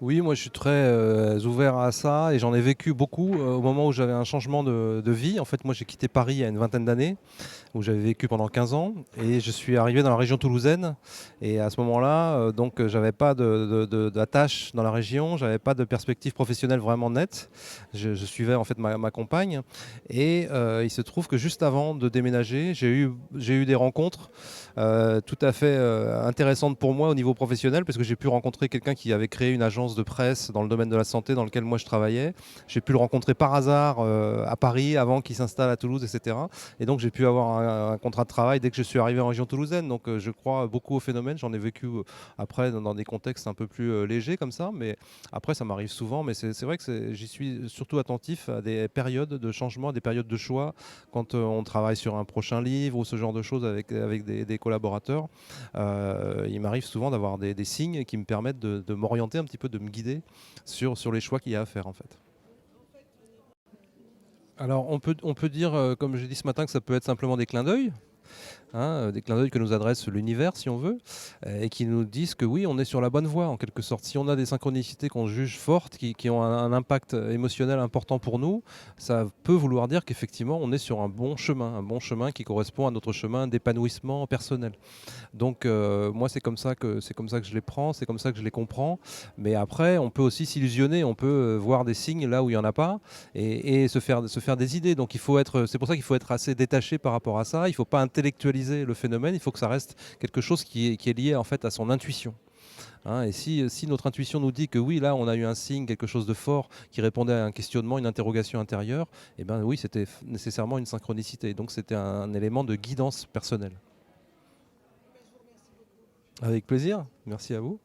Oui, moi je suis très ouvert à ça et j'en ai vécu beaucoup au moment où j'avais un changement de vie. En fait, moi j'ai quitté Paris il y a une vingtaine d'années, où j'avais vécu pendant 15 ans et je suis arrivé dans la région toulousaine. Et à ce moment-là, j'avais pas d'attache dans la région, j'avais pas de perspective professionnelle vraiment nette. Je suivais en fait ma compagne et il se trouve que juste avant de déménager, j'ai eu des rencontres tout à fait intéressantes pour moi au niveau professionnel parce que j'ai pu rencontrer quelqu'un qui avait créé une agence de presse dans le domaine de la santé dans lequel moi je travaillais. J'ai pu le rencontrer par hasard à Paris avant qu'il s'installe à Toulouse, etc. Et donc j'ai pu avoir un contrat de travail dès que je suis arrivé en région toulousaine. Donc je crois beaucoup au phénomène. J'en ai vécu après dans des contextes un peu plus légers comme ça. Mais après ça m'arrive souvent. Mais c'est vrai que j'y suis surtout attentif à des périodes de changement, à des périodes de choix. Quand on travaille sur un prochain livre ou ce genre de choses avec des collaborateurs, il m'arrive souvent d'avoir des signes qui me permettent de m'orienter un petit peu, de me guider sur les choix qu'il y a à faire en fait. Alors on peut dire, comme j'ai dit ce matin, que ça peut être simplement des clins d'œil. Hein, des clins d'œil que nous adresse l'univers, si on veut, et qui nous disent que oui, on est sur la bonne voie, en quelque sorte. Si on a des synchronicités qu'on juge fortes, qui ont un impact émotionnel important pour nous, ça peut vouloir dire qu'effectivement, on est sur un bon chemin qui correspond à notre chemin d'épanouissement personnel. Donc moi c'est comme ça que je les prends, c'est comme ça que je les comprends. Mais après on peut aussi s'illusionner, on peut voir des signes là où il y en a pas et se faire des idées. Donc il faut être, c'est pour ça qu'il faut être assez détaché par rapport à ça. Il ne faut pas intellectualiser le phénomène. Il faut que ça reste quelque chose qui est lié en fait à son intuition. Hein. Et si notre intuition nous dit que oui, là, on a eu un signe, quelque chose de fort qui répondait à un questionnement, une interrogation intérieure, eh ben oui, c'était nécessairement une synchronicité. Donc c'était un élément de guidance personnelle. Avec plaisir. Merci à vous.